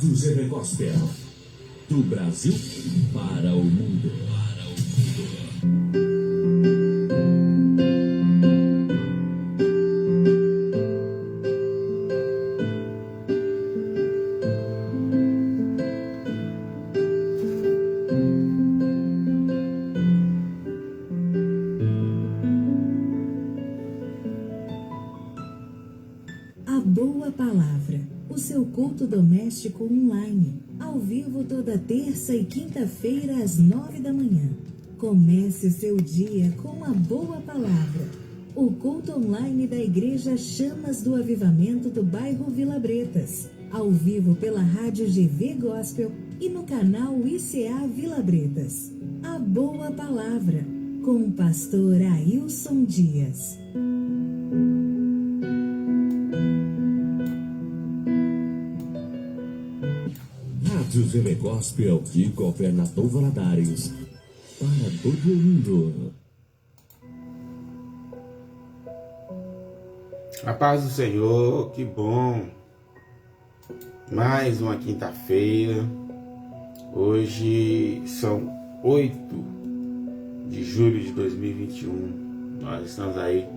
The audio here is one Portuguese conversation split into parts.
Rádio GV Gospel. Do Brasil para o mundo. A Boa Palavra, o seu culto doméstico online, ao vivo toda terça e quinta-feira às 9 da manhã. Comece o seu dia com a Boa Palavra. O culto online da Igreja Chamas do Avivamento do bairro Vila Bretas, ao vivo pela Rádio GV Gospel e no canal ICA Vila Bretas. A Boa Palavra, com o pastor Ailson Dias. Rádio GV Gospel de Governador Valadares para todo o mundo. A paz do Senhor, que bom. Mais uma quinta-feira. Hoje são 8 de julho de 2021. Nós estamos aí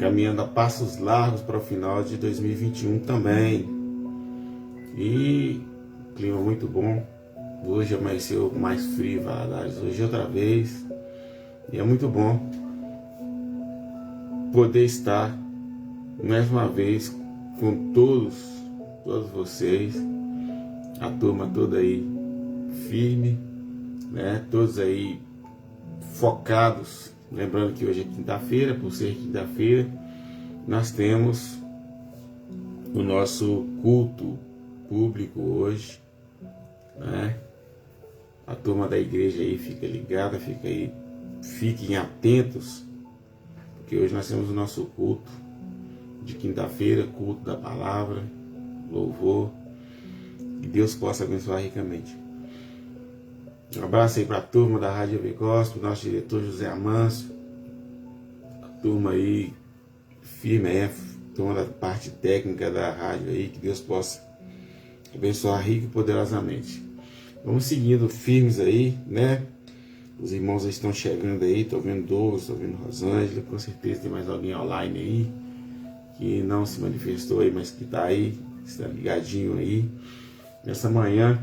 caminhando a passos largos para o final de 2021 também. E clima muito bom. Hoje amanheceu mais frio, Valadares. Hoje outra vez. E é muito bom poder estar mais uma vez com todos vocês, a turma toda aí firme, né? Todos aí focados. Lembrando que hoje é quinta-feira, por ser quinta-feira, nós temos o nosso culto público hoje, né? A turma da igreja aí fica ligada, fiquem atentos, porque hoje nós temos o nosso culto de quinta-feira, culto da palavra, louvor, que Deus possa abençoar ricamente. Um abraço aí para a turma da Rádio GV Gospel, nosso diretor José Amâncio, a turma aí firme aí, a turma da parte técnica da rádio aí, que Deus possa abençoar rico e poderosamente. Vamos seguindo firmes aí, né? Os irmãos estão chegando aí, estou vendo Douglas, estou vendo Rosângela, com certeza tem mais alguém online aí, que não se manifestou aí, mas que está aí, está ligadinho aí. Nessa manhã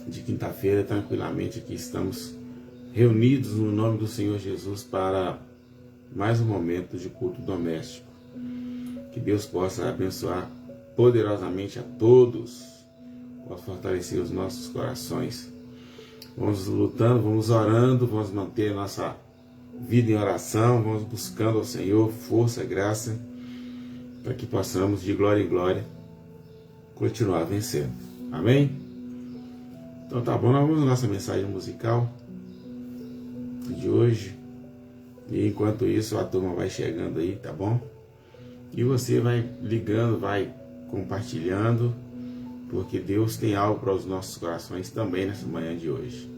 de quinta-feira, tranquilamente aqui estamos reunidos no nome do Senhor Jesus para mais um momento de culto doméstico. Que Deus possa abençoar poderosamente a todos, possa fortalecer os nossos corações. Vamos lutando, vamos orando, vamos manter a nossa vida em oração, vamos buscando ao Senhor força, graça, para que possamos de glória em glória continuar vencendo. Amém? Então tá bom, nós vamos à nossa mensagem musical de hoje. E enquanto isso a turma vai chegando aí, tá bom? E você vai ligando, vai compartilhando, porque Deus tem algo para os nossos corações também nessa manhã de hoje.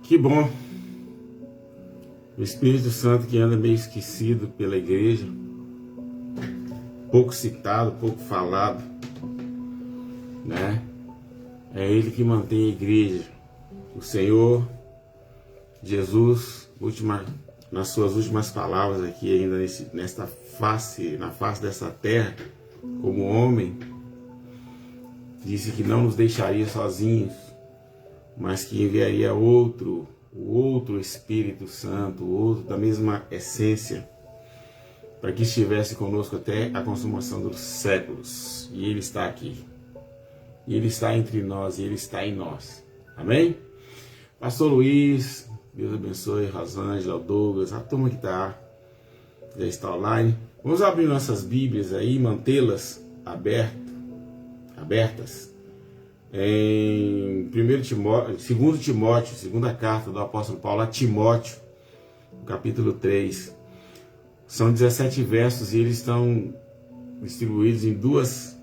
Que bom. O Espírito Santo que anda meio esquecido pela igreja, pouco citado, pouco falado, né? É Ele que mantém a igreja. O Senhor Jesus, nas suas últimas palavras aqui ainda na face dessa terra, como homem, disse que não nos deixaria sozinhos, mas que enviaria o outro Espírito Santo, o outro da mesma essência, para que estivesse conosco até a consumação dos séculos. E Ele está aqui. E Ele está entre nós, e Ele está em nós. Amém? Pastor Luiz, Deus abençoe, Rosângela, Douglas, a turma que já está online. Vamos abrir nossas Bíblias aí, mantê-las abertas. Em 2 Timóteo, segunda carta do apóstolo Paulo a Timóteo, capítulo 3. São 17 versos e eles estão distribuídos em duas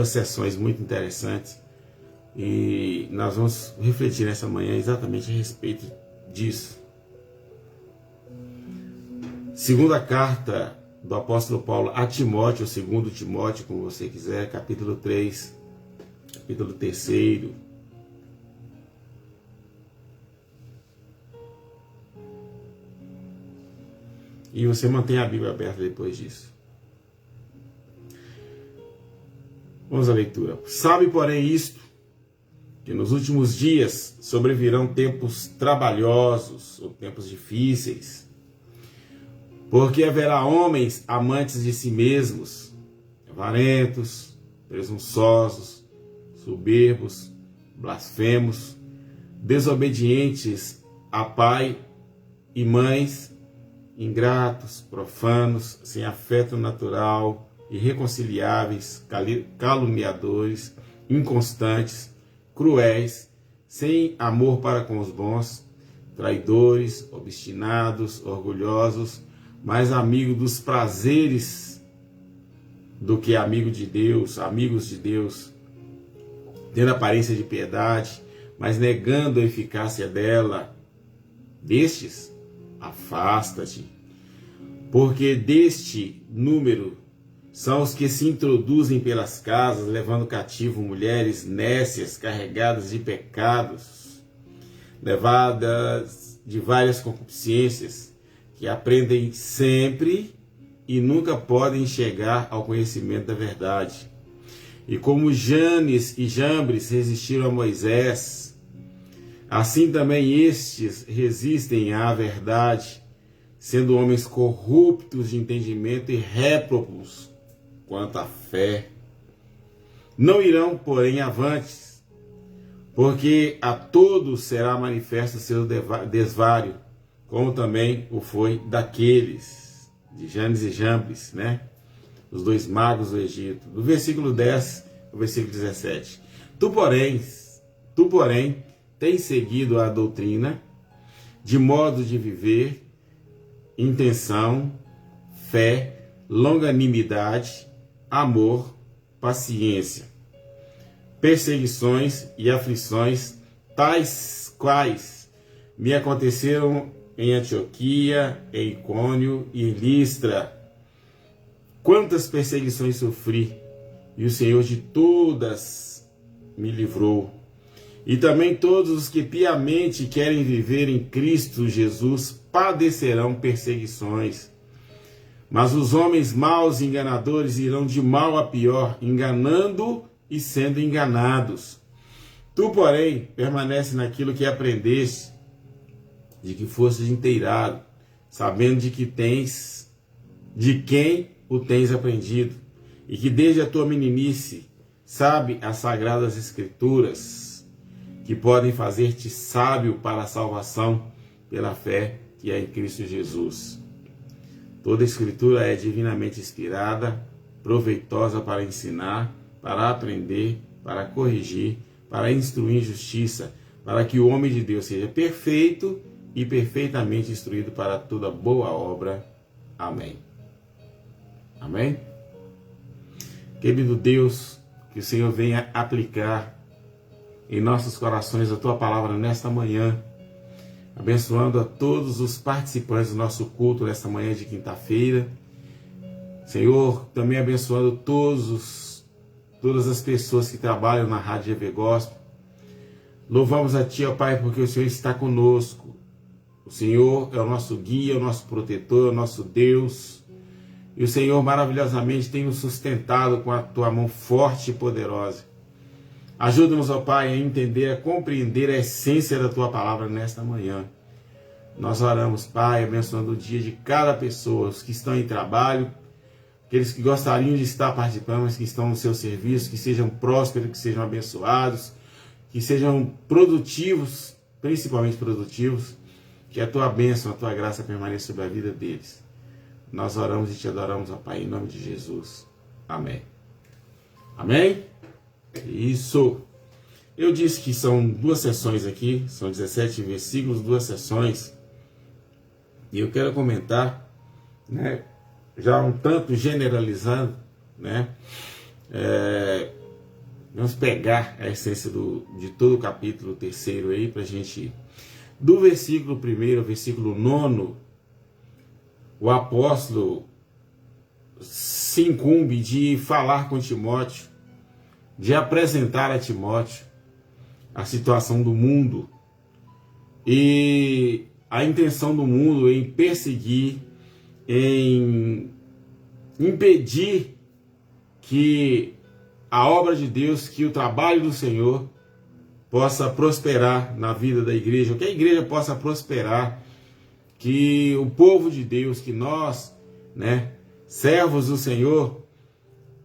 sessões muito interessantes. E nós vamos refletir nessa manhã exatamente a respeito disso. Segunda carta do apóstolo Paulo a Timóteo, ou segundo Timóteo, como você quiser, capítulo 3, capítulo 3. E você mantém a Bíblia aberta depois disso. Vamos à leitura. Sabe, porém, isto, que nos últimos dias sobrevirão tempos trabalhosos, ou tempos difíceis, porque haverá homens amantes de si mesmos, avarentos, presunçosos, soberbos, blasfemos, desobedientes a pai e mães, ingratos, profanos, sem afeto natural, irreconciliáveis, caluniadores, inconstantes, cruéis, sem amor para com os bons, traidores, obstinados, orgulhosos, mais amigos dos prazeres do que amigos de Deus, tendo aparência de piedade, mas negando a eficácia dela. Destes, afasta-te, porque deste número são os que se introduzem pelas casas, levando cativo mulheres nécias, carregadas de pecados, levadas de várias concupiscências, que aprendem sempre e nunca podem chegar ao conhecimento da verdade. E como Janes e Jambres resistiram a Moisés, assim também estes resistem à verdade, sendo homens corruptos de entendimento e réprobos quanto à fé. Não irão, porém, avante, porque a todos será manifesto seu desvário, como também o foi daqueles de Janes e Jambres, né? Os dois magos do Egito. Do versículo 10 ao versículo 17. Tu, porém, tens seguido a doutrina, de modo de viver, intenção, fé, longanimidade, amor, paciência, perseguições e aflições, tais quais me aconteceram em Antioquia, em Icônio e em Listra. Quantas perseguições sofri, e o Senhor de todas me livrou. E também todos os que piamente querem viver em Cristo Jesus padecerão perseguições. Mas os homens maus e enganadores irão de mal a pior, enganando e sendo enganados. Tu, porém, permanece naquilo que aprendeste, de que fostes inteirado, sabendo de quem o tens aprendido, e que desde a tua meninice sabe as sagradas escrituras, que podem fazer-te sábio para a salvação pela fé que é em Cristo Jesus. Toda escritura é divinamente inspirada, proveitosa para ensinar, para aprender, para corrigir, para instruir em justiça, para que o homem de Deus seja perfeito e perfeitamente instruído para toda boa obra. Amém. Amém? Querido Deus, que o Senhor venha aplicar em nossos corações a Tua palavra nesta manhã, abençoando a todos os participantes do nosso culto nesta manhã de quinta-feira. Senhor, também abençoando todas as pessoas que trabalham na Rádio EV Gospel. Louvamos a Ti, ó Pai, porque o Senhor está conosco. O Senhor é o nosso guia, o nosso protetor, o nosso Deus. E o Senhor maravilhosamente tem nos sustentado com a Tua mão forte e poderosa. Ajuda-nos, ó Pai, a entender, a compreender a essência da Tua palavra nesta manhã. Nós oramos, Pai, abençoando o dia de cada pessoa, os que estão em trabalho, aqueles que gostariam de estar participando, mas que estão no seu serviço, que sejam prósperos, que sejam abençoados, que sejam produtivos, principalmente produtivos, que a Tua bênção, a Tua graça permaneça sobre a vida deles. Nós oramos e Te adoramos, ó Pai, em nome de Jesus. Amém. Amém? Isso. Eu disse que são 2 sessões aqui, são 17 versículos, 2 sessões. E eu quero comentar, né, já um tanto generalizando, né, vamos pegar a essência de todo o capítulo 3º aí, para a gente, do versículo 1 ao versículo 9, o apóstolo se incumbe de falar com Timóteo, de apresentar a Timóteo a situação do mundo e a intenção do mundo em perseguir, em impedir que a obra de Deus, que o trabalho do Senhor possa prosperar na vida da igreja, que a igreja possa prosperar, que o povo de Deus, que nós, né, servos do Senhor,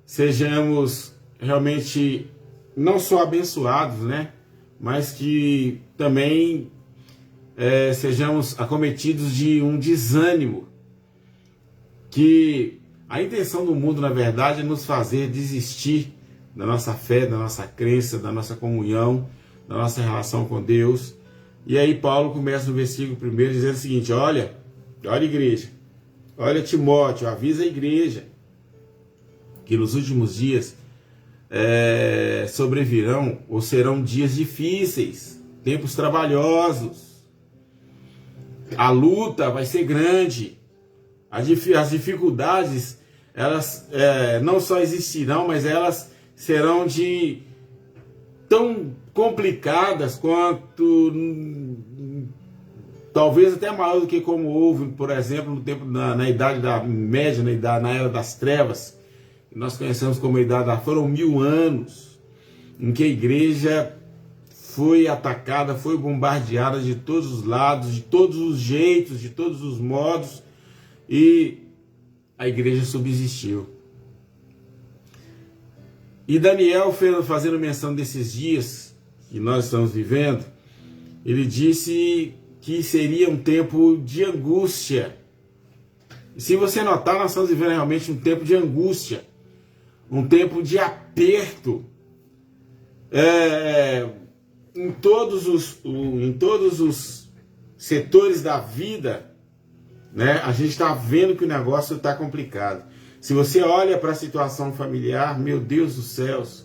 sejamos realmente não só abençoados, né, mas que também sejamos acometidos de um desânimo, que a intenção do mundo, na verdade, é nos fazer desistir da nossa fé, da nossa crença, da nossa comunhão, da nossa relação com Deus. E aí Paulo começa no versículo 1 dizendo o seguinte: olha igreja, olha Timóteo, avisa a igreja que nos últimos dias sobrevirão ou serão dias difíceis, tempos trabalhosos, a luta vai ser grande, as dificuldades, elas não só existirão, mas elas serão tão complicadas quanto, talvez até maior do que como houve, por exemplo, no tempo na Idade da Média, na Era das Trevas, que nós conhecemos como a Idade foram 1000 anos, em que a igreja foi atacada, foi bombardeada de todos os lados, de todos os jeitos, de todos os modos, e a igreja subsistiu. E Daniel, fazendo menção desses dias que nós estamos vivendo, ele disse que seria um tempo de angústia. E se você notar, nós estamos vivendo realmente um tempo de angústia, um tempo de aperto, em todos os setores da vida, né? A gente está vendo que o negócio está complicado. Se você olha para a situação familiar, meu Deus dos céus,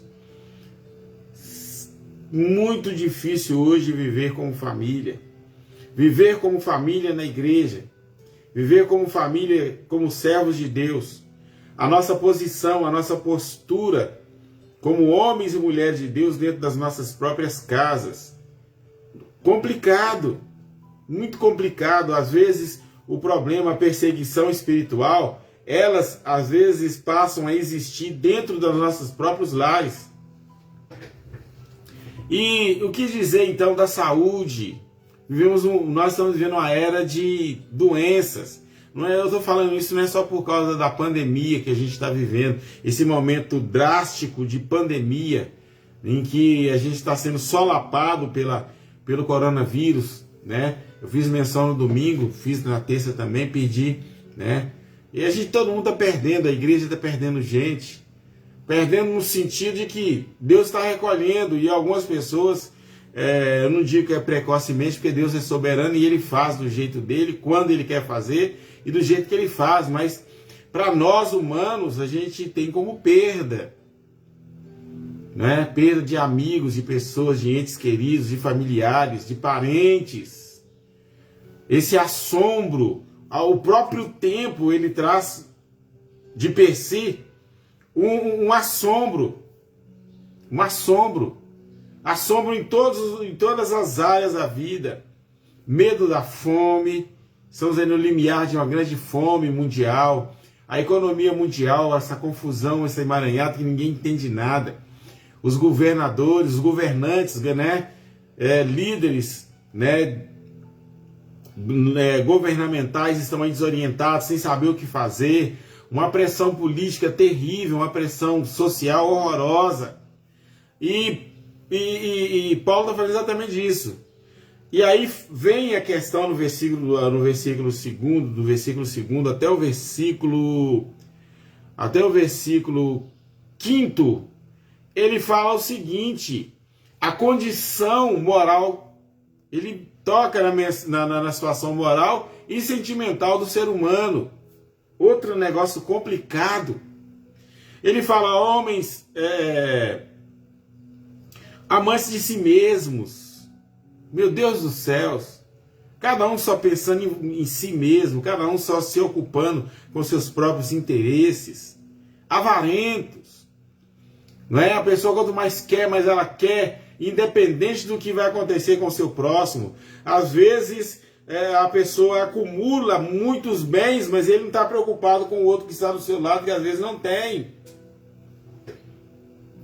muito difícil hoje viver como família na igreja, viver como família, como servos de Deus. A nossa posição, a nossa postura como homens e mulheres de Deus dentro das nossas próprias casas. Complicado, muito complicado. Às vezes o problema, a perseguição espiritual, elas às vezes passam a existir dentro dos nossos próprios lares. E o que dizer então da saúde? Nós estamos vivendo uma era de doenças. Eu estou falando isso não é só por causa da pandemia que a gente está vivendo, esse momento drástico de pandemia, em que a gente está sendo solapado pelo coronavírus, né? Eu fiz menção no domingo, fiz na terça também, pedi, né? E todo mundo está perdendo, a igreja está perdendo gente, perdendo no sentido de que Deus está recolhendo, e algumas pessoas, eu não digo que é precocemente, porque Deus é soberano e Ele faz do jeito dele, quando Ele quer fazer e do jeito que Ele faz, mas para nós humanos a gente tem como perda. né? Perda de amigos, de pessoas, de entes queridos, de familiares, de parentes. Esse assombro, ao próprio tempo, ele traz de per si um assombro. Um assombro. Assombro em todas as áreas da vida. Medo da fome. Estamos aí no limiar de uma grande fome mundial. A economia mundial, essa confusão, esse emaranhado que ninguém entende nada. Os governadores, os governantes, né? Líderes, né? Governamentais estão aí desorientados, sem saber o que fazer. Uma pressão política terrível, uma pressão social horrorosa. E Paulo está falando exatamente isso. E aí vem a questão no versículo 2, do versículo 2 até o versículo 5, ele fala o seguinte: a condição moral, ele toca na situação moral e sentimental do ser humano. Outro negócio complicado. Ele fala, homens amantes de si mesmos. Meu Deus dos céus. Cada um só pensando em si mesmo. Cada um só se ocupando com seus próprios interesses. Avarentos. Não é? A pessoa quanto mais quer, mais ela quer, independente do que vai acontecer com o seu próximo. Às vezes a pessoa acumula muitos bens, mas ele não está preocupado com o outro que está do seu lado, que às vezes não tem.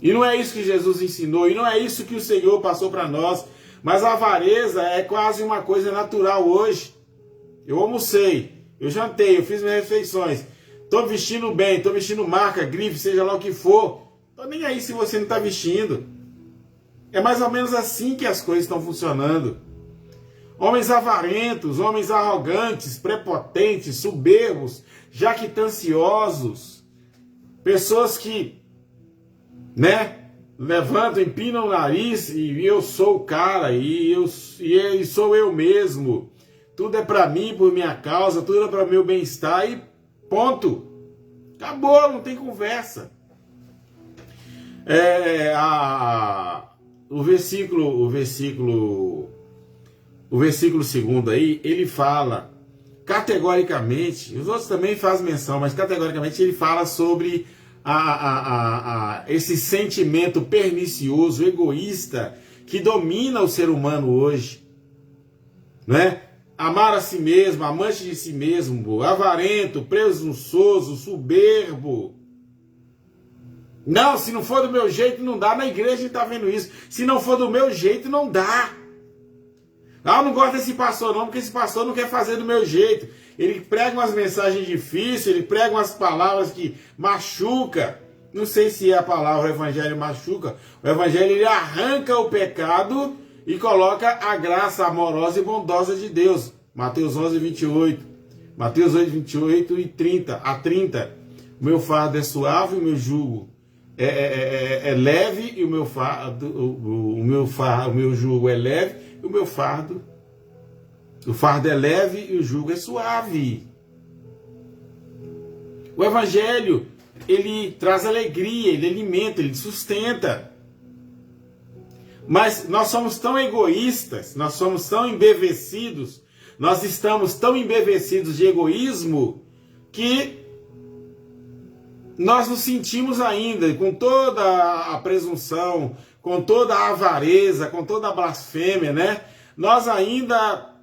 E não é isso que Jesus ensinou, e não é isso que o Senhor passou para nós. Mas a avareza é quase uma coisa natural hoje. Eu almocei, eu jantei, eu fiz minhas refeições, estou vestindo bem, estou vestindo marca, grife, seja lá o que for. Estou nem aí se você não está vestindo. É mais ou menos assim que as coisas estão funcionando. Homens avarentos, homens arrogantes, prepotentes, soberbos, jactanciosos. Pessoas que, né, levantam, empinam o nariz e eu sou o cara, e sou eu mesmo. Tudo é para mim, por minha causa, tudo é para meu bem-estar e ponto. Acabou, não tem conversa. O versículo 2 aí, ele fala categoricamente, os outros também fazem menção, mas categoricamente ele fala sobre esse sentimento pernicioso, egoísta, que domina o ser humano hoje, né? Amar a si mesmo, amante de si mesmo, avarento, presunçoso, soberbo. Não, se não for do meu jeito, não dá. Na igreja a gente está vendo isso. Se não for do meu jeito, não dá. Ah, eu não gosto desse pastor não, porque esse pastor não quer fazer do meu jeito. Ele prega umas mensagens difíceis, ele prega umas palavras que machuca. Não sei se é a palavra, o evangelho machuca. O evangelho, ele arranca o pecado e coloca a graça amorosa e bondosa de Deus. Mateus 11, 28. Mateus 8, 28 e 30. A 30. O meu fardo é suave, o meu jugo é leve, e o meu jugo é leve, e o fardo é leve e o jugo é suave. O evangelho, ele traz alegria, ele alimenta, ele sustenta. Mas nós somos tão egoístas, nós somos tão embevecidos, nós estamos tão embevecidos de egoísmo que nós nos sentimos ainda com toda a presunção, com toda a avareza, com toda a blasfêmia, né? Nós ainda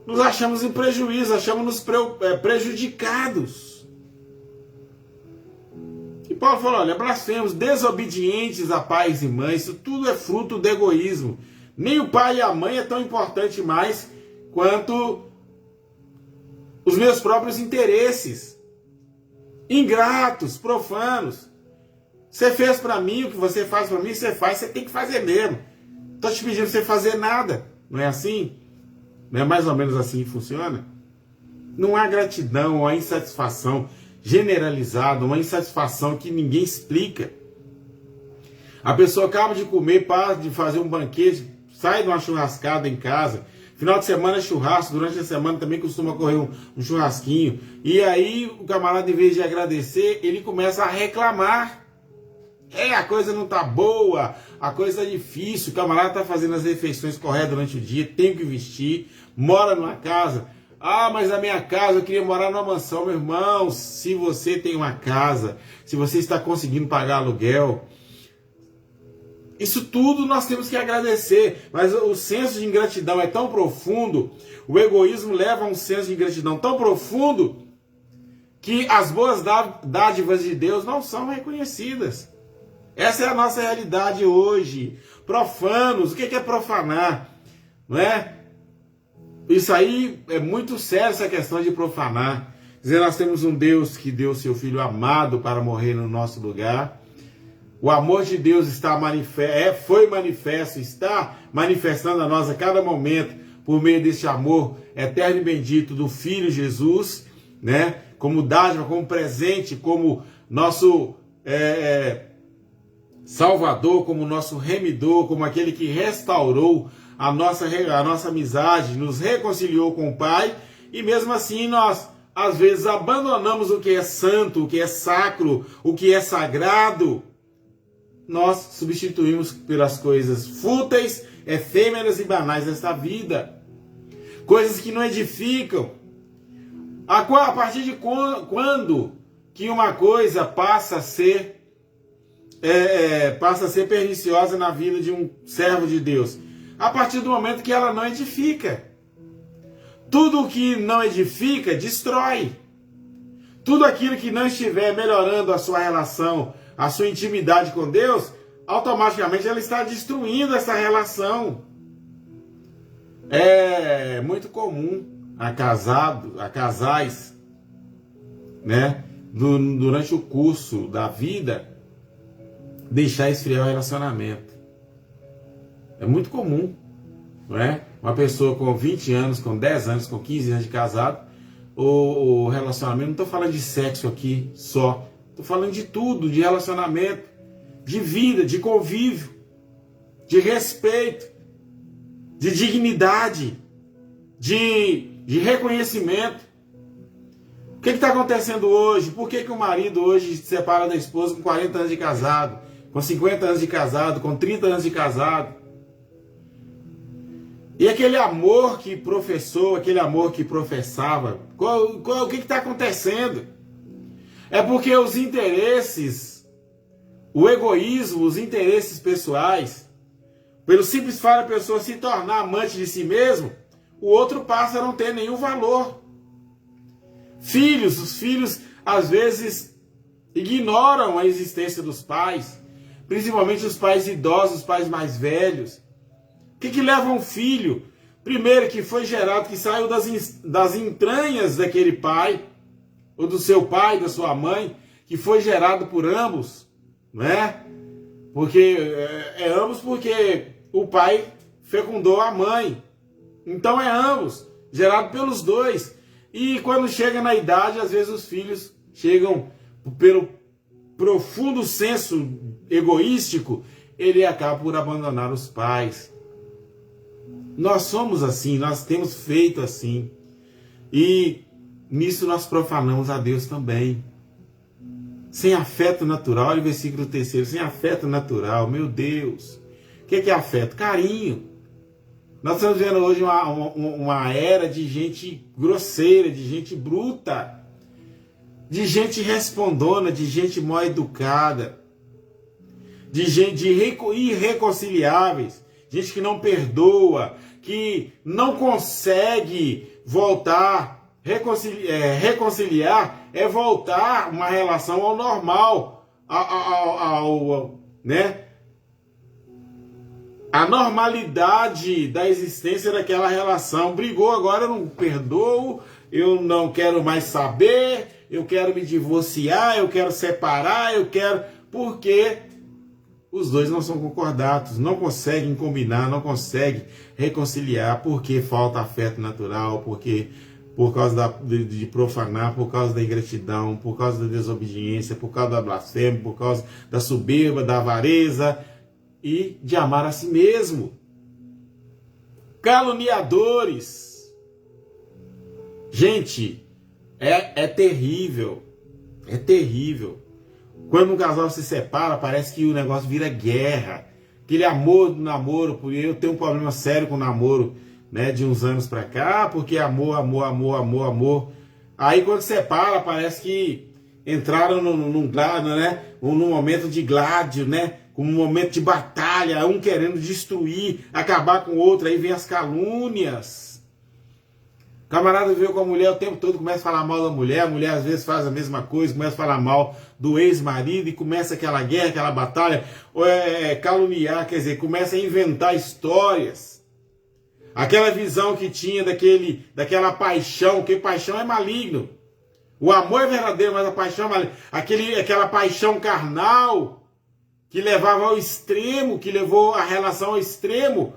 nos achamos em prejuízo, achamos-nos prejudicados. E Paulo falou, olha, blasfemos, desobedientes a pais e mães, isso tudo é fruto do egoísmo. Nem o pai e a mãe é tão importante mais quanto os meus próprios interesses. Ingratos, profanos. Você fez para mim o que você faz para mim, você tem que fazer mesmo. Estou te pedindo para você fazer nada. Não é assim? Não é mais ou menos assim que funciona? Não há gratidão, há insatisfação generalizada, uma insatisfação que ninguém explica. A pessoa acaba de comer, para de fazer um banquete, sai de uma churrascada em casa. Final de semana é churrasco, durante a semana também costuma correr um churrasquinho. E aí o camarada, em vez de agradecer, ele começa a reclamar. A coisa não tá boa, a coisa é difícil, o camarada tá fazendo as refeições corretas durante o dia, tem que vestir, mora numa casa. Ah, mas a minha casa, eu queria morar numa mansão. Meu irmão, se você tem uma casa, se você está conseguindo pagar aluguel, isso tudo nós temos que agradecer. Mas o senso de ingratidão é tão profundo, o egoísmo leva a um senso de ingratidão tão profundo, que as boas dádivas de Deus não são reconhecidas. Essa é a nossa realidade hoje. Profanos, o que é profanar? Não é? Isso aí é muito sério, essa questão de profanar. Dizer, nós temos um Deus que deu seu Filho amado para morrer no nosso lugar. O amor de Deus foi manifesto, está manifestando a nós a cada momento, por meio desse amor eterno e bendito do Filho Jesus, né? Como dádiva, como presente, como nosso Salvador, como nosso remidor, como aquele que restaurou a nossa amizade, nos reconciliou com o Pai, e mesmo assim nós, às vezes, abandonamos o que é santo, o que é sacro, o que é sagrado, nós substituímos pelas coisas fúteis, efêmeras e banais desta vida, coisas que não edificam. A partir de quando que uma coisa passa a ser perniciosa na vida de um servo de Deus? A partir do momento que ela não edifica. Tudo o que não edifica, destrói. Tudo aquilo que não estiver melhorando a sua relação, a sua intimidade com Deus, automaticamente ela está destruindo essa relação. É muito comum a casais, né, durante o curso da vida, deixar esfriar o relacionamento. É muito comum, não é? Uma pessoa com 20 anos, com 10 anos, com 15 anos de casado, o relacionamento, não estou falando de sexo aqui só, estou falando de tudo, de relacionamento, de vida, de convívio, de respeito, de dignidade, de reconhecimento. O que está acontecendo hoje? Por que o marido hoje se separa da esposa com 40 anos de casado, com 50 anos de casado, com 30 anos de casado? E aquele amor que professou, aquele amor que professava, o que está acontecendo? É porque os interesses, o egoísmo, os interesses pessoais, pelo simples fato da pessoa se tornar amante de si mesmo, o outro passa a não ter nenhum valor. Os filhos às vezes ignoram a existência dos pais, principalmente os pais idosos, os pais mais velhos. O que leva um filho, primeiro, que foi gerado, que saiu das entranhas daquele pai, ou do seu pai, da sua mãe, que foi gerado por ambos, né? Porque ambos, porque o pai fecundou a mãe. Então é ambos, gerado pelos dois. E quando chega na idade, às vezes os filhos chegam pelo profundo senso egoístico, ele acaba por abandonar os pais. Nós somos assim, nós temos feito assim. E nisso nós profanamos a Deus também. Sem afeto natural, olha o versículo 3, sem afeto natural, meu Deus. O que é afeto? Carinho. Nós estamos vendo hoje uma era de gente grosseira, de gente bruta, de gente respondona, de gente mal educada, de gente irreconciliáveis, gente que não perdoa, que não consegue voltar. Reconciliar é voltar uma relação ao normal, né? A normalidade da existência daquela relação. Brigou, agora eu não perdoo, eu não quero mais saber, eu quero me divorciar, eu quero separar, porque os dois não são concordados, não conseguem combinar, não conseguem reconciliar, porque falta afeto natural, porque por causa de profanar, por causa da ingratidão, por causa da desobediência, por causa da blasfêmia, por causa da soberba, da avareza e de amar a si mesmo. Caluniadores. Gente, é terrível. É terrível. Quando um casal se separa, parece que o negócio vira guerra. Aquele amor do namoro, porque eu tenho um problema sério com o namoro, né, de uns anos pra cá, porque amor, amor, amor, amor, amor. Aí quando separa, parece que entraram num momento de gládio, né? Como um momento de batalha, um querendo destruir, acabar com o outro, aí vem as calúnias. O camarada veio com a mulher o tempo todo, começa a falar mal da mulher, a mulher às vezes faz a mesma coisa, começa a falar mal do ex-marido e começa aquela guerra, aquela batalha, caluniar, quer dizer, começa a inventar histórias. Aquela visão que tinha daquela paixão, porque paixão é maligno. O amor é verdadeiro, mas a paixão é maligna. Aquela paixão carnal que levava ao extremo, que levou a relação ao extremo,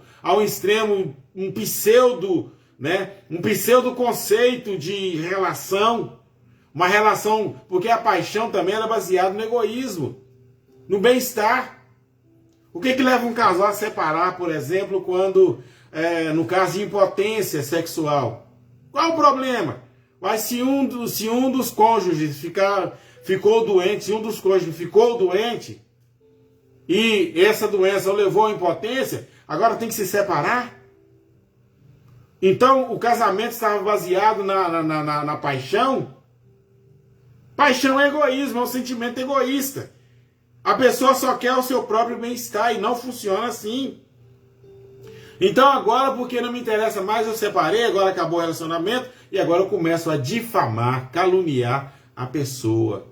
um pseudo, né? Um pseudo conceito de relação, uma relação, porque a paixão também era baseada no egoísmo, no bem-estar. O que leva um casal a separar, por exemplo, quando, no caso de impotência sexual? Qual o problema? Mas se um dos cônjuges ficou doente, se um dos cônjuges ficou doente, e essa doença o levou à impotência, agora tem que se separar? Então o casamento estava baseado na paixão? Paixão é egoísmo, é um sentimento egoísta. A pessoa só quer o seu próprio bem-estar e não funciona assim. Então agora, porque não me interessa mais, eu separei, agora acabou o relacionamento e agora eu começo a difamar, caluniar a pessoa.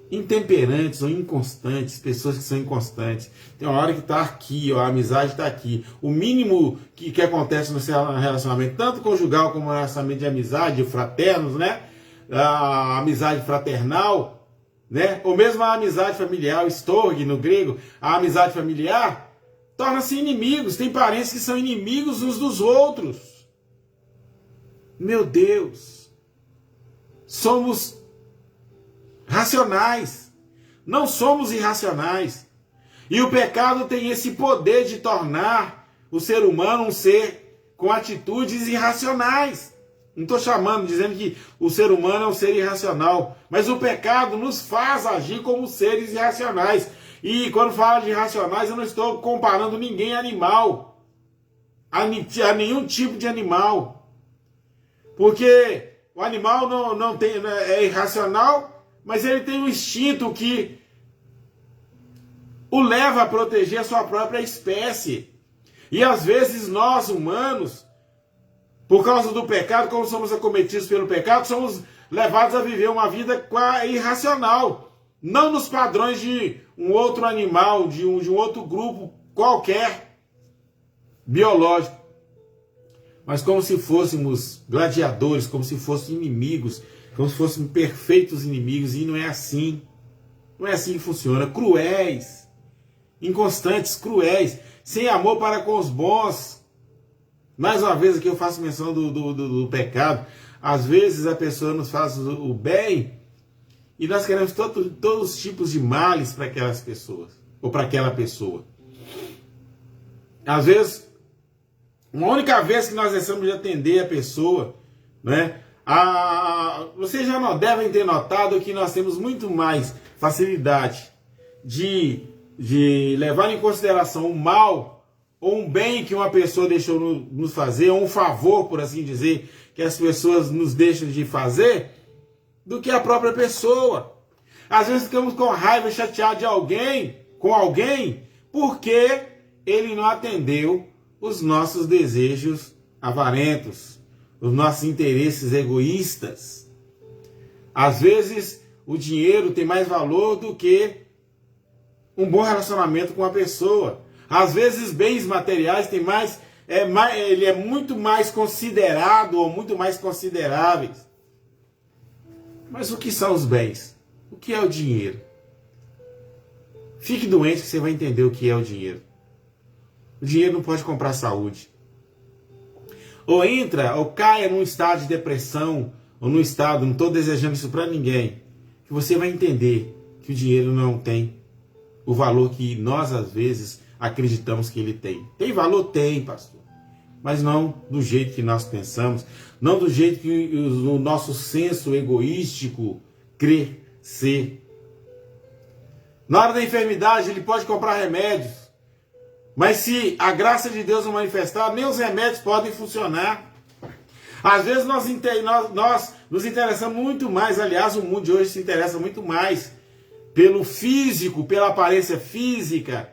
Intemperantes ou inconstantes, pessoas que são inconstantes. Tem uma hora que está aqui, ó, a amizade está aqui. O mínimo que acontece no seu relacionamento, tanto conjugal como no relacionamento de amizade, fraternos, né? A amizade fraternal, né? Ou mesmo a amizade familiar, o storge no grego, a amizade familiar, torna-se inimigos. Tem parentes que são inimigos uns dos outros. Meu Deus! Somos racionais. Não somos irracionais. E o pecado tem esse poder de tornar o ser humano um ser com atitudes irracionais. Não estou dizendo que o ser humano é um ser irracional, mas o pecado nos faz agir como seres irracionais. E quando falo de irracionais, eu não estou comparando ninguém a animal, a nenhum tipo de animal. Porque o animal é irracional, mas ele tem um instinto que o leva a proteger a sua própria espécie. E às vezes nós, humanos, por causa do pecado, como somos acometidos pelo pecado, somos levados a viver uma vida irracional. Não nos padrões de um outro animal, de um outro grupo qualquer, biológico. Mas como se fôssemos gladiadores, como se fôssemos inimigos, como se fôssemos perfeitos inimigos. E não é assim. Não é assim que funciona. Cruéis, inconstantes, cruéis, sem amor para com os bons. Mais uma vez aqui eu faço menção do pecado. Às vezes a pessoa nos faz o bem e nós queremos todos os tipos de males para aquelas pessoas, ou para aquela pessoa. Às vezes, uma única vez que nós deixamos de atender a pessoa, né? Vocês já não devem ter notado que nós temos muito mais facilidade de levar em consideração o mal ou um bem que uma pessoa deixou nos fazer, ou um favor, por assim dizer, que as pessoas nos deixam de fazer, do que a própria pessoa. Às vezes ficamos com raiva, chateados com alguém, porque ele não atendeu os nossos desejos avarentos, os nossos interesses egoístas. Às vezes o dinheiro tem mais valor do que um bom relacionamento com a pessoa. Às vezes bens materiais têm ele é muito mais considerado ou muito mais consideráveis. Mas o que são os bens? O que é o dinheiro? Fique doente que você vai entender o que é o dinheiro. O dinheiro não pode comprar saúde. Ou caia num estado de depressão, ou num estado, não estou desejando isso para ninguém, que você vai entender que o dinheiro não tem o valor que nós, às vezes, acreditamos que ele tem. Tem valor? Tem, pastor. Mas não do jeito que nós pensamos, não do jeito que o nosso senso egoístico crê ser. Na hora da enfermidade, ele pode comprar remédios. Mas se a graça de Deus não manifestar, nem os remédios podem funcionar. Às vezes nós nos interessamos muito mais, aliás, o mundo de hoje se interessa muito mais pelo físico, pela aparência física,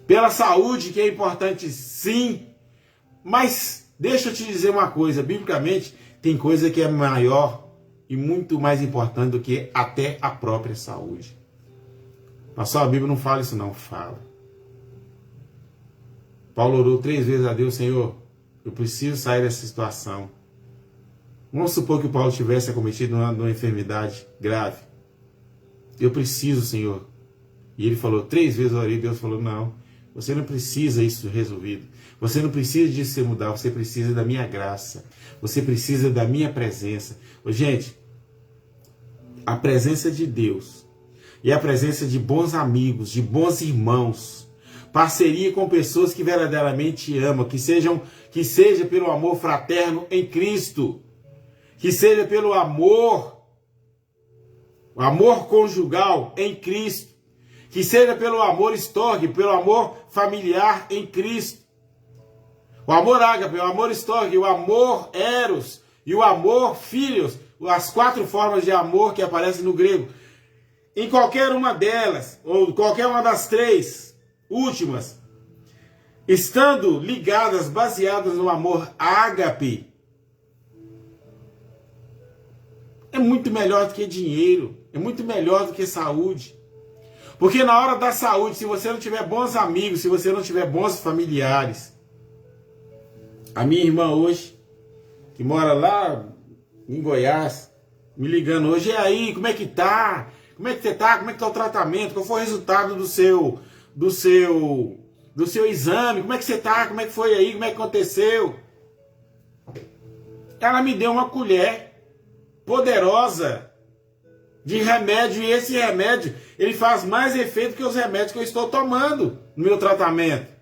pela saúde, que é importante sim. Mas deixa eu te dizer uma coisa, biblicamente tem coisa que é maior e muito mais importante do que até a própria saúde. Pastor, a Bíblia não fala isso não, fala. Paulo orou 3 vezes a Deus, Senhor, eu preciso sair dessa situação. Vamos supor que o Paulo tivesse acometido numa enfermidade grave. Eu preciso, Senhor. E ele falou 3 vezes, eu orei, Deus falou, não, você não precisa isso resolvido. Você não precisa disso se mudar, você precisa da minha graça. Você precisa da minha presença. Gente, a presença de Deus e a presença de bons amigos, de bons irmãos, parceria com pessoas que verdadeiramente amam, que seja pelo amor fraterno em Cristo, que seja pelo amor conjugal em Cristo, que seja pelo amor estorgue, pelo amor familiar em Cristo. O amor ágape, o amor estorgue, o amor eros e o amor filhos, as 4 formas de amor que aparecem no grego. Em qualquer uma delas, ou qualquer uma das 3 últimas, estando ligadas, baseadas no amor ágape, é muito melhor do que dinheiro, é muito melhor do que saúde. Porque na hora da saúde, se você não tiver bons amigos, se você não tiver bons familiares, a minha irmã hoje, que mora lá em Goiás, me ligando hoje, e aí, como é que tá? Como é que você tá? Como é que tá o tratamento? Qual foi o resultado do seu exame? Como é que você tá? Como é que foi aí? Como é que aconteceu? Ela me deu uma colher poderosa de remédio, e esse remédio, ele faz mais efeito que os remédios que eu estou tomando no meu tratamento.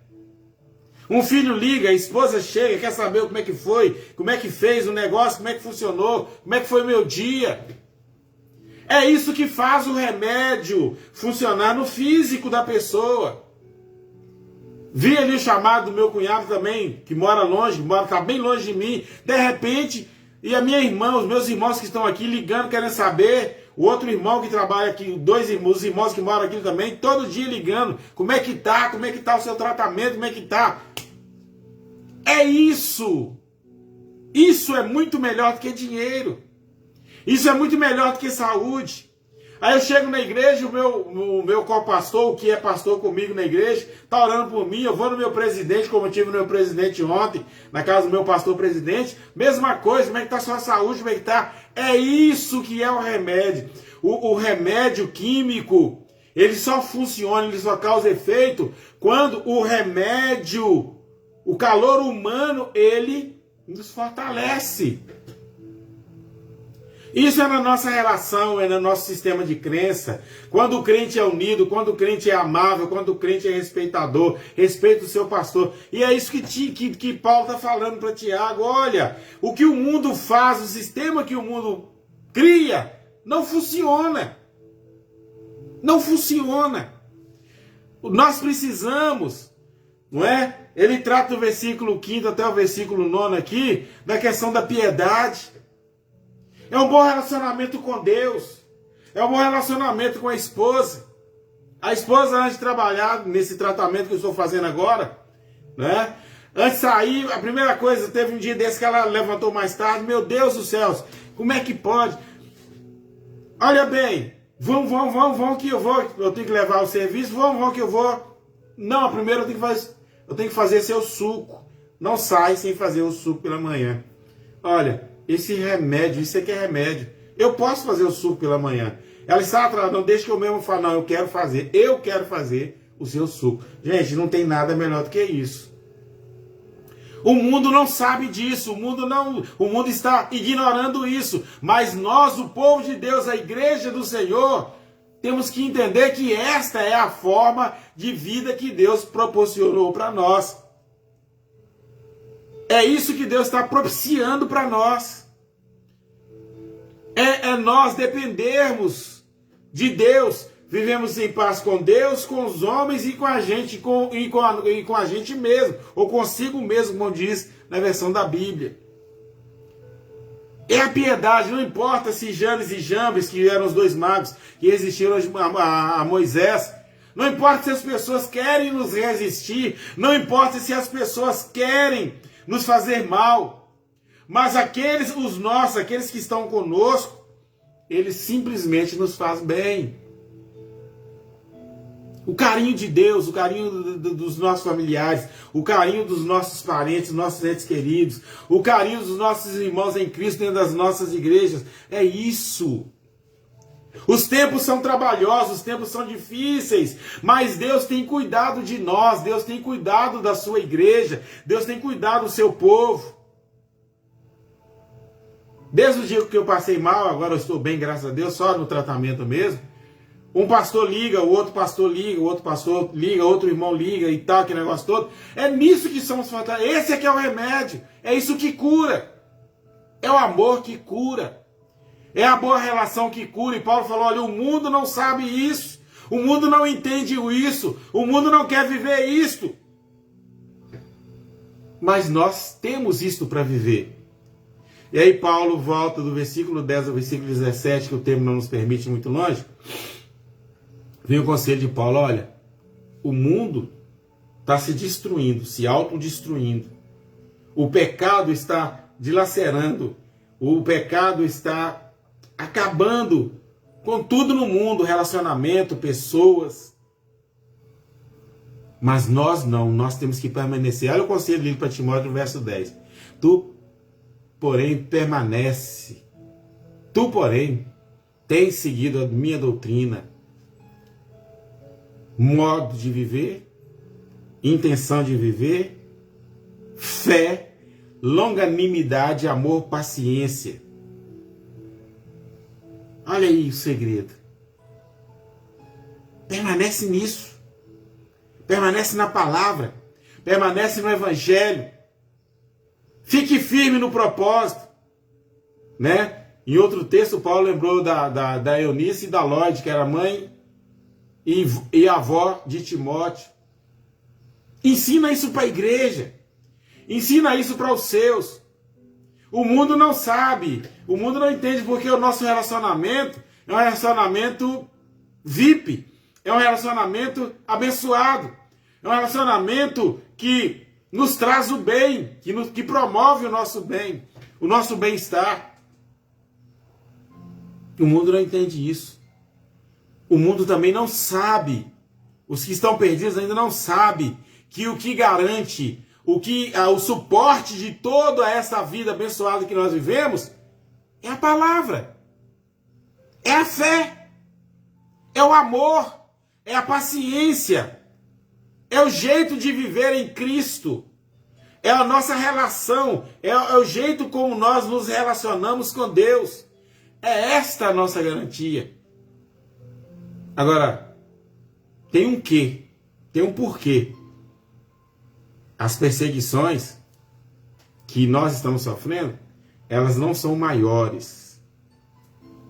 Um filho liga, a esposa chega, quer saber como é que foi, como é que fez o negócio, como é que funcionou, como é que foi o meu dia. É isso que faz o remédio funcionar no físico da pessoa. Vi ali o chamado do meu cunhado também, que mora longe, está bem longe de mim. De repente, e a minha irmã, os meus irmãos que estão aqui ligando, querendo saber, o outro irmão que trabalha aqui, os irmãos que moram aqui também, todo dia ligando, como é que tá o seu tratamento, como é que tá. É isso. Isso é muito melhor do que dinheiro. Isso é muito melhor do que saúde. Aí eu chego na igreja, o meu co-pastor, o que é pastor comigo na igreja, está orando por mim, eu vou no meu presidente, como eu tive no meu presidente ontem, na casa do meu pastor presidente, mesma coisa, como é que está a sua saúde, como é que está? É isso que é o remédio. O remédio químico, ele só funciona, ele só causa efeito quando o remédio, o calor humano, ele nos fortalece. Isso é na nossa relação, é no nosso sistema de crença. Quando o crente é unido, quando o crente é amável, quando o crente é respeitador, respeita o seu pastor. E é isso que Paulo está falando para Tiago. Olha, o que o mundo faz, o sistema que o mundo cria, não funciona. Não funciona. Nós precisamos, não é? Ele trata do versículo 5 até o versículo 9 aqui, da questão da piedade. É um bom relacionamento com Deus. É um bom relacionamento com a esposa. A esposa, antes de trabalhar nesse tratamento que eu estou fazendo agora, né? Antes de sair, a primeira coisa, teve um dia desse que ela levantou mais tarde. Meu Deus do céu, como é que pode? Olha bem, vão que eu vou. Eu tenho que levar o serviço, vão que eu vou. Não, primeiro eu tenho que fazer seu suco. Não sai sem fazer o suco pela manhã. Olha, esse remédio, isso aqui é remédio. Eu posso fazer o suco pela manhã. Ela está atrás, não deixa que eu mesmo fale, não, eu quero fazer o seu suco. Gente, não tem nada melhor do que isso. O mundo não sabe disso, o mundo está ignorando isso. Mas nós, o povo de Deus, a igreja do Senhor, temos que entender que esta é a forma de vida que Deus proporcionou para nós. É isso que Deus está propiciando para nós. É nós dependermos de Deus, vivemos em paz com Deus, com os homens e com a gente, com a gente mesmo, ou consigo mesmo, como diz na versão da Bíblia. É a piedade, não importa se Janes e Jambres, que eram os dois magos que resistiram a Moisés, não importa se as pessoas querem nos resistir, não importa se as pessoas querem nos fazer mal, mas aqueles que estão conosco, eles simplesmente nos fazem bem. O carinho de Deus, o carinho dos nossos familiares, o carinho dos nossos parentes, nossos entes queridos, o carinho dos nossos irmãos em Cristo dentro das nossas igrejas, é isso. Os tempos são trabalhosos, os tempos são difíceis, mas Deus tem cuidado de nós, Deus tem cuidado da sua igreja, Deus tem cuidado do seu povo. Desde o dia que eu passei mal, agora eu estou bem, graças a Deus, só no tratamento mesmo. Um pastor liga, o outro pastor liga, o outro pastor liga, outro irmão liga e tal, aquele negócio todo. É nisso que somos fantásticos. Esse aqui é o remédio. É isso que cura. É o amor que cura. É a boa relação que cura. E Paulo falou, olha, o mundo não sabe isso. O mundo não entende isso. O mundo não quer viver isto. Mas nós temos isto para viver. E aí Paulo volta do versículo 10 ao versículo 17, que o tempo não nos permite ir muito longe. Vem o conselho de Paulo, olha, o mundo está se destruindo, se autodestruindo. O pecado está dilacerando, o pecado está acabando com tudo no mundo, relacionamento, pessoas. Mas nós não, nós temos que permanecer. Olha o conselho dele para Timóteo, verso 10. Tu, porém, permanece. Tu, porém, tens seguido a minha doutrina, modo de viver, intenção de viver, fé, longanimidade, amor, paciência. Olha aí o segredo. Permanece nisso. Permanece na palavra. Permanece no evangelho. Fique firme no propósito. Né? Em outro texto, Paulo lembrou da Eunice e da Lloyd, que era mãe e avó de Timóteo. Ensina isso para a igreja. Ensina isso para os seus. O mundo não sabe. O mundo não entende porque o nosso relacionamento é um relacionamento VIP. É um relacionamento abençoado. É um relacionamento que nos traz o bem, que promove o nosso bem, o nosso bem-estar. O mundo não entende isso. O mundo também não sabe, os que estão perdidos ainda não sabem que o que garante, o suporte de toda essa vida abençoada que nós vivemos é a palavra, é a fé, é o amor, é a paciência, é o jeito de viver em Cristo, é a nossa relação, é o jeito como nós nos relacionamos com Deus. É esta a nossa garantia. Agora, tem um quê? Tem um porquê. As perseguições que nós estamos sofrendo, elas não são maiores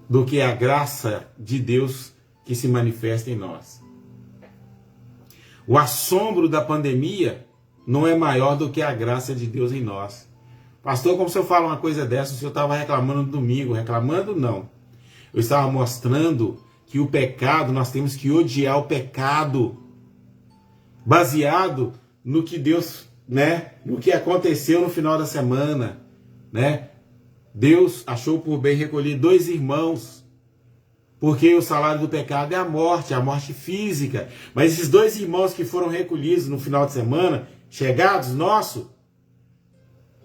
do que a graça de Deus que se manifesta em nós. O assombro da pandemia não é maior do que a graça de Deus em nós. Pastor, como se eu falo uma coisa dessa, o senhor estava reclamando no domingo. Reclamando, não. Eu estava mostrando que o pecado, nós temos que odiar o pecado, baseado no que Deus, né, no que aconteceu no final da semana, né? Deus achou por bem recolher 2 irmãos, porque o salário do pecado é a morte física. Mas esses 2 irmãos que foram recolhidos no final de semana, chegados nossos,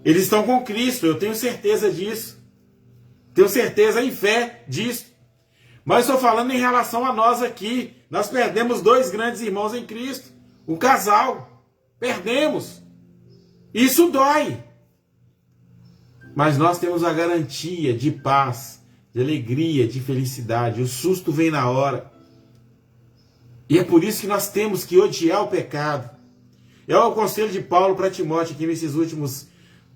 eles estão com Cristo, eu tenho certeza disso. Tenho certeza em fé disso. Mas estou falando em relação a nós aqui. Nós perdemos 2 grandes irmãos em Cristo. Um casal. Perdemos. Isso dói. Mas nós temos a garantia de paz, de alegria, de felicidade. O susto vem na hora. E é por isso que nós temos que odiar o pecado. É o conselho de Paulo para Timóteo aqui nesses últimos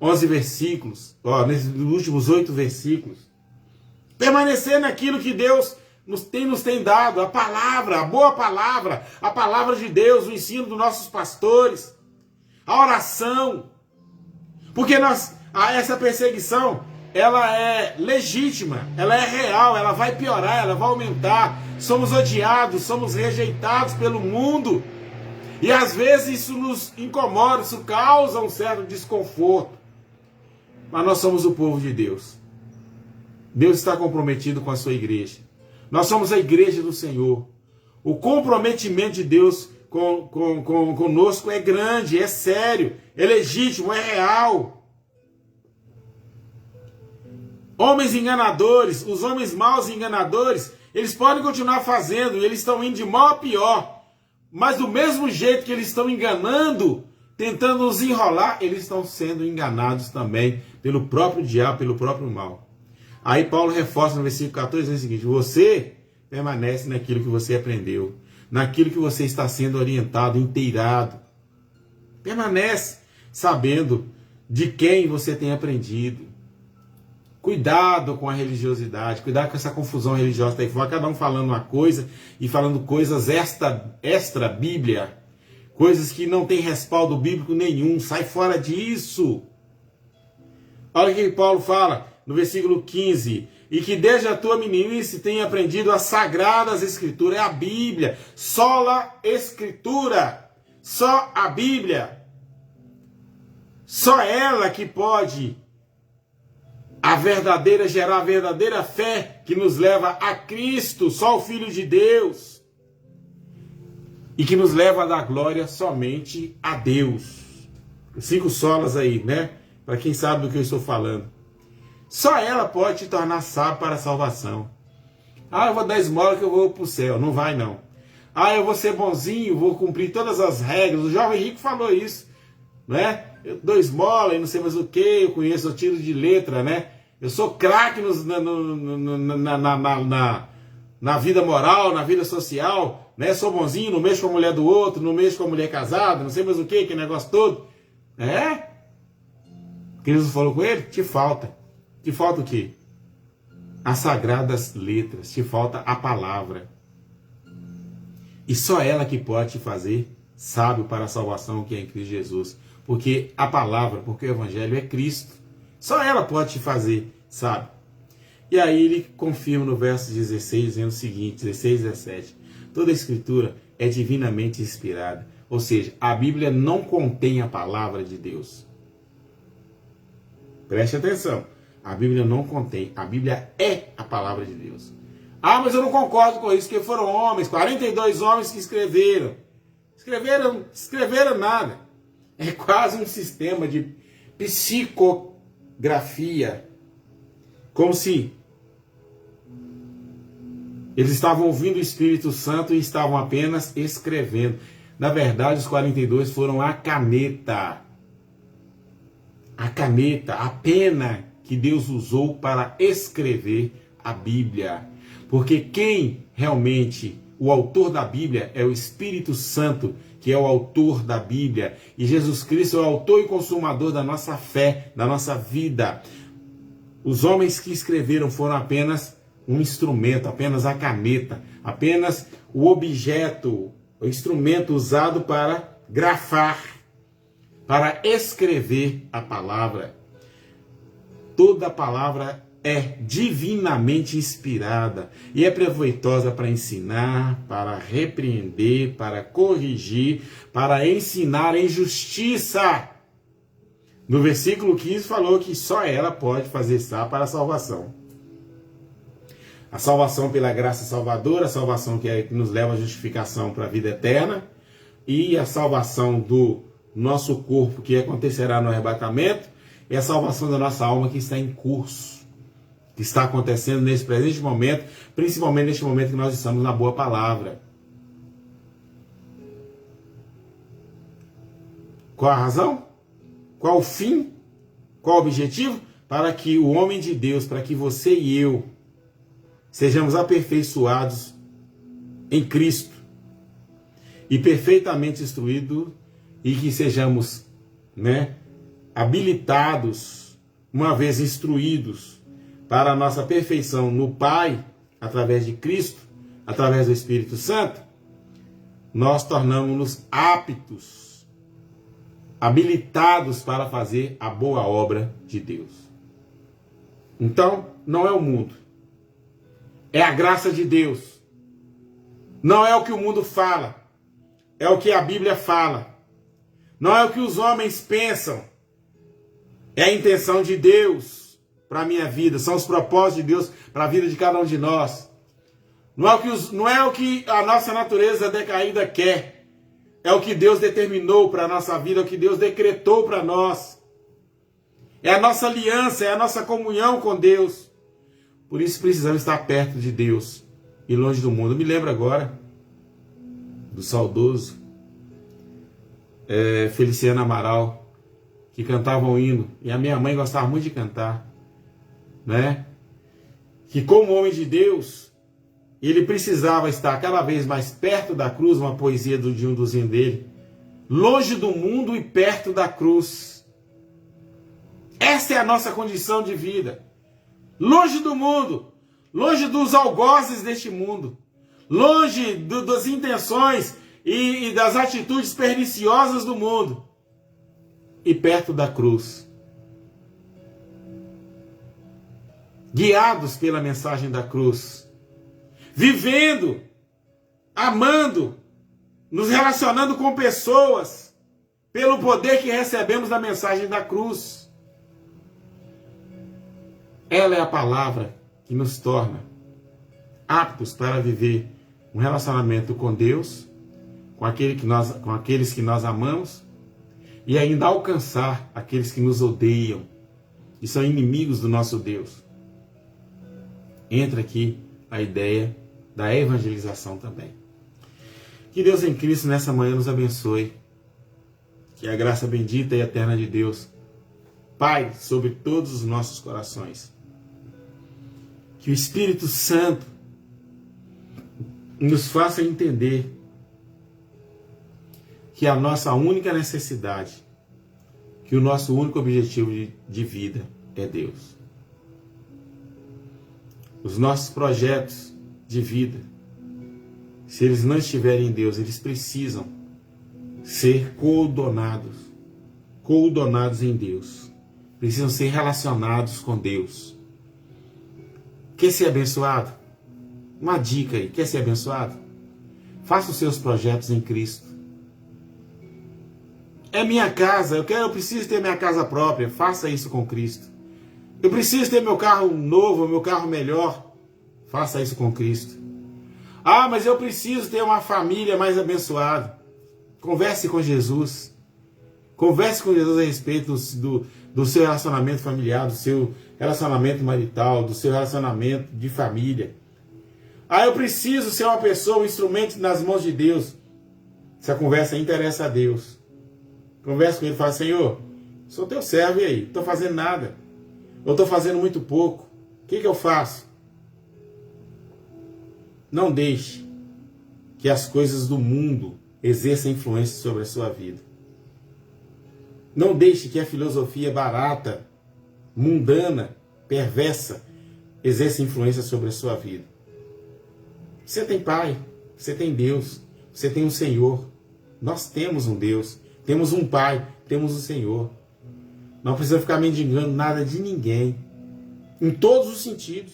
11 versículos. Nesses últimos 8 versículos. Permanecer naquilo que Deus nos tem dado? A palavra, a boa palavra, a palavra de Deus, o ensino dos nossos pastores, a oração. Porque essa perseguição, ela é legítima, ela é real, ela vai piorar, ela vai aumentar. Somos odiados, somos rejeitados pelo mundo. E às vezes isso nos incomoda, isso causa um certo desconforto. Mas nós somos o povo de Deus. Deus está comprometido com a sua igreja. Nós somos a igreja do Senhor. O comprometimento de Deus conosco é grande, é sério, é legítimo, é real. Homens enganadores, os homens maus e enganadores, eles podem continuar fazendo, eles estão indo de mal a pior. Mas do mesmo jeito que eles estão enganando, tentando nos enrolar, eles estão sendo enganados também pelo próprio diabo, pelo próprio mal. Aí Paulo reforça no versículo 14, dizendo o seguinte: você permanece naquilo que você aprendeu, naquilo que você está sendo orientado, inteirado. Permanece sabendo de quem você tem aprendido. Cuidado com a religiosidade, cuidado com essa confusão religiosa que está aí fora, cada um falando uma coisa e falando coisas extra Bíblia, coisas que não tem respaldo bíblico nenhum. Sai fora disso. Olha o que Paulo fala no versículo 15: e que desde a tua meninice tenha aprendido as sagradas escrituras, é a Bíblia, sola escritura, só a Bíblia, só ela que pode gerar a verdadeira fé que nos leva a Cristo, só o Filho de Deus, e que nos leva a dar glória somente a Deus. 5 solas aí, né? Para quem sabe do que eu estou falando. Só ela pode te tornar sábio para a salvação. Ah, eu vou dar esmola que eu vou para o céu. Não vai, não. Ah, eu vou ser bonzinho, vou cumprir todas as regras. O jovem rico falou isso, né? Eu dou esmola e não sei mais o que, eu conheço o tiro de letra, né? Eu sou craque na vida moral, na vida social, né? Sou bonzinho, não mexo com a mulher do outro, não mexo com a mulher casada, não sei mais o que negócio todo. É? O que Jesus falou com ele? Te falta. Te falta o quê? As sagradas letras, te falta a palavra. E só ela que pode te fazer sábio para a salvação que é em Cristo Jesus. Porque a palavra, porque o evangelho é Cristo. Só ela pode te fazer sábio. E aí ele confirma no verso 16, dizendo o seguinte, 16 e 17. Toda a escritura é divinamente inspirada. Ou seja, a Bíblia não contém a palavra de Deus. Preste atenção. A Bíblia não contém. A Bíblia é a palavra de Deus. Ah, mas eu não concordo com isso, porque foram homens, 42 homens que escreveram. Escreveram nada. É quase um sistema de psicografia. Como se eles estavam ouvindo o Espírito Santo e estavam apenas escrevendo. Na verdade, os 42 foram a caneta. A caneta, a pena que Deus usou para escrever a Bíblia. Porque quem realmente, o autor da Bíblia é o Espírito Santo, que é o autor da Bíblia. E Jesus Cristo é o autor e consumador da nossa fé, da nossa vida. Os homens que escreveram foram apenas um instrumento, apenas a caneta, apenas o objeto, o instrumento usado para grafar, para escrever a palavra. Toda a palavra é divinamente inspirada e é proveitosa para ensinar, para repreender, para corrigir, para ensinar em justiça. No versículo 15 falou que só ela pode fazer sábio para a salvação. A salvação pela graça salvadora, a salvação que nos leva à justificação para a vida eterna, e a salvação do nosso corpo que acontecerá no arrebatamento, e a salvação da nossa alma que está em curso, que está acontecendo nesse presente momento, principalmente neste momento que nós estamos na boa palavra. Qual a razão? Qual o fim? Qual o objetivo? Para que o homem de Deus, para que você e eu sejamos aperfeiçoados em Cristo e perfeitamente instruídos, e que sejamos, habilitados, uma vez instruídos, para a nossa perfeição no Pai, através de Cristo, através do Espírito Santo, nós tornamos-nos aptos, habilitados para fazer a boa obra de Deus. Então, não é o mundo, é a graça de Deus. Não é o que o mundo fala, é o que a Bíblia fala. Não é o que os homens pensam, é a intenção de Deus para a minha vida, são os propósitos de Deus para a vida de cada um de nós. Não é o que a nossa natureza decaída quer, é o que Deus determinou para a nossa vida, é o que Deus decretou para nós. É a nossa aliança, é a nossa comunhão com Deus. Por isso precisamos estar perto de Deus e longe do mundo. Eu me lembro agora do saudoso Feliciano Amaral, que cantava um hino, e a minha mãe gostava muito de cantar, né? Que como homem de Deus, ele precisava estar cada vez mais perto da cruz, uma poesia de um dos hinos dele, longe do mundo e perto da cruz. Essa é a nossa condição de vida. Longe do mundo, longe dos algozes deste mundo, longe das intenções e das atitudes perniciosas do mundo, e perto da cruz. Guiados pela mensagem da cruz, vivendo, amando, nos relacionando com pessoas, pelo poder que recebemos da mensagem da cruz. Ela é a palavra que nos torna aptos para viver um relacionamento com Deus, com aqueles que nós amamos, e ainda alcançar aqueles que nos odeiam e são inimigos do nosso Deus. Entra aqui a ideia da evangelização também. Que Deus em Cristo nessa manhã nos abençoe. Que a graça bendita e eterna de Deus paire sobre todos os nossos corações. Que o Espírito Santo nos faça entender que a nossa única necessidade, que o nosso único objetivo de vida é Deus. Os nossos projetos de vida, se eles não estiverem em Deus, eles precisam ser coordenados em Deus. Precisam ser relacionados com Deus. Quer ser abençoado? Uma dica aí, quer ser abençoado? Faça os seus projetos em Cristo. É minha casa, eu preciso ter minha casa própria, faça isso com Cristo. Eu preciso ter meu carro novo, meu carro melhor, faça isso com Cristo. Ah, mas eu preciso ter uma família mais abençoada. Converse com Jesus. Converse com Jesus a respeito do seu relacionamento familiar, do seu relacionamento marital, do seu relacionamento de família. Ah, eu preciso ser uma pessoa, um instrumento nas mãos de Deus. Essa conversa interessa a Deus. Conversa com ele e fala: Senhor, sou teu servo, e aí? Não estou fazendo nada. Eu estou fazendo muito pouco. O que eu faço? Não deixe que as coisas do mundo exerçam influência sobre a sua vida. Não deixe que a filosofia barata, mundana, perversa, exerça influência sobre a sua vida. Você tem Pai, você tem Deus, você tem um Senhor. Nós temos um Deus, temos um Pai, temos um Senhor. Não precisa ficar mendigando nada de ninguém, em todos os sentidos.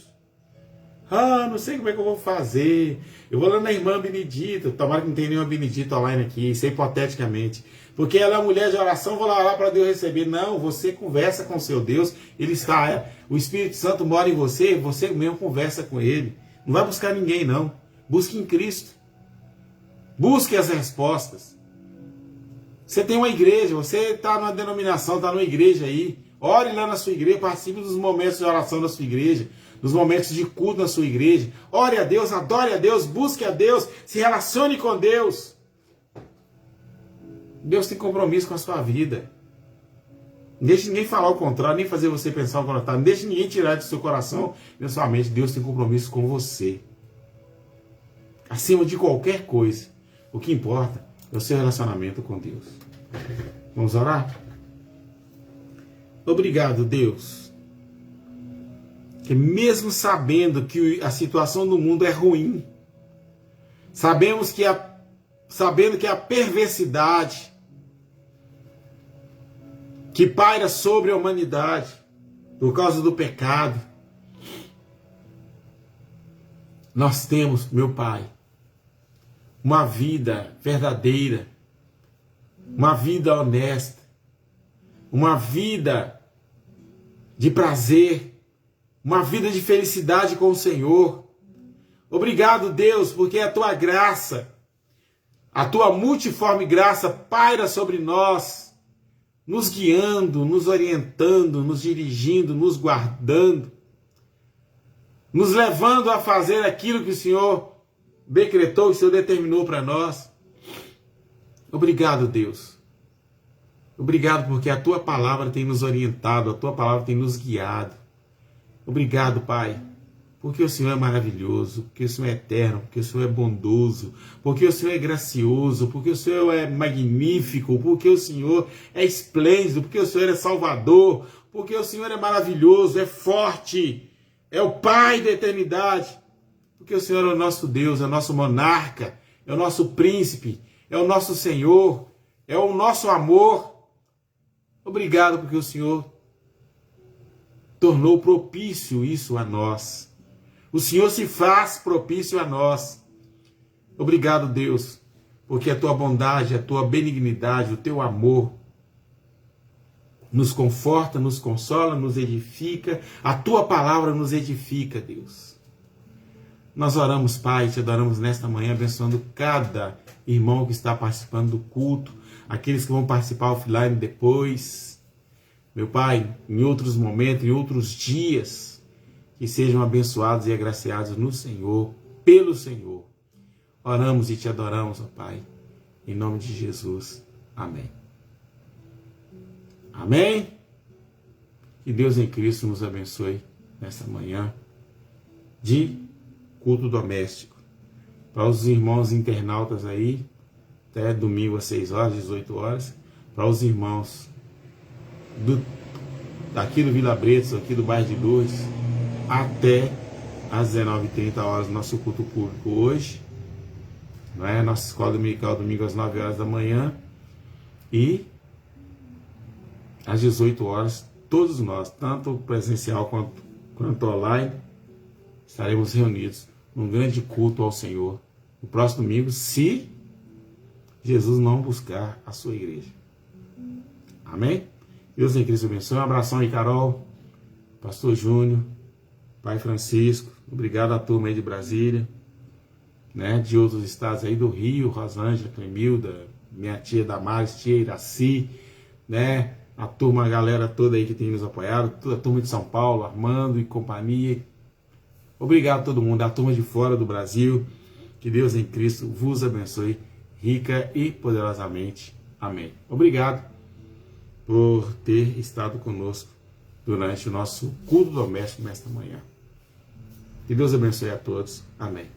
Ah, não sei como é que eu vou fazer. Eu vou lá na irmã Benedita, tomara que não tenha nenhuma Benedita online aqui, isso é hipoteticamente. Porque ela é mulher de oração, vou lá para Deus receber. Não, você conversa com o seu Deus, Ele está, o Espírito Santo mora em você mesmo conversa com Ele. Não vai buscar ninguém não, busque em Cristo. Busque as respostas. Você tem uma igreja, você está numa denominação, está numa igreja aí, ore lá na sua igreja, participe dos momentos de oração da sua igreja, dos momentos de culto na sua igreja. Ore a Deus, adore a Deus, busque a Deus, se relacione com Deus. Deus tem compromisso com a sua vida. Não deixe ninguém falar o contrário, nem fazer você pensar o contrário. Não deixe ninguém tirar do seu coração e da sua mente. Deus tem compromisso com você. Acima de qualquer coisa, o que importa é o seu relacionamento com Deus. Vamos orar? Obrigado, Deus. que mesmo sabendo que a situação do mundo é ruim, sabendo que a perversidade que paira sobre a humanidade por causa do pecado, nós temos, meu Pai, uma vida verdadeira, uma vida honesta, uma vida de prazer, uma vida de felicidade com o Senhor. Obrigado, Deus, porque a tua graça, a tua multiforme graça paira sobre nós, nos guiando, nos orientando, nos dirigindo, nos guardando, nos levando a fazer aquilo que o Senhor decretou, que o Senhor determinou para nós. Obrigado, Deus. Obrigado porque a tua palavra tem nos orientado, a tua palavra tem nos guiado. Obrigado, Pai, porque o Senhor é maravilhoso, porque o Senhor é eterno, porque o Senhor é bondoso, porque o Senhor é gracioso, porque o Senhor é magnífico, porque o Senhor é esplêndido, porque o Senhor é salvador, porque o Senhor é maravilhoso, é forte, é o Pai da eternidade, porque o Senhor é o nosso Deus, é o nosso monarca, é o nosso príncipe, é o nosso Senhor, é o nosso amor. Obrigado porque o Senhor tornou propício isso a nós. O Senhor se faz propício a nós. Obrigado, Deus, porque a tua bondade, a tua benignidade, o teu amor nos conforta, nos consola, nos edifica. A tua palavra nos edifica, Deus. Nós oramos, Pai, te adoramos nesta manhã, abençoando cada irmão que está participando do culto, aqueles que vão participar offline depois. Meu Pai, em outros momentos, em outros dias, que sejam abençoados e agraciados no Senhor, pelo Senhor. Oramos e te adoramos, ó Pai, em nome de Jesus. Amém. Amém? Que Deus em Cristo nos abençoe nesta manhã de culto doméstico. Para os irmãos internautas aí, até domingo às 6 horas, 18 horas. Para os irmãos daqui do Vila Bretas, aqui do bairro de Lourdes, até às 19h30 horas, nosso culto público hoje. Não é? Nossa escola dominical, domingo às 9 horas da manhã. E às 18 horas, todos nós, tanto presencial quanto online, estaremos reunidos num grande culto ao Senhor no próximo domingo, se Jesus não buscar a sua igreja. Amém? Deus em Cristo abençoe. Um abração aí, Carol, Pastor Júnior, Pai Francisco. Obrigado à turma aí de Brasília, né, de outros estados aí do Rio, Rosângela, Clemilda, minha tia Damares, tia Iraci, né, a turma, a galera toda aí que tem nos apoiado, toda a turma de São Paulo, Armando e companhia. Obrigado a todo mundo, a turma de fora do Brasil. Que Deus em Cristo vos abençoe rica e poderosamente. Amém. Obrigado por ter estado conosco durante o nosso culto doméstico nesta manhã. Que Deus abençoe a todos. Amém.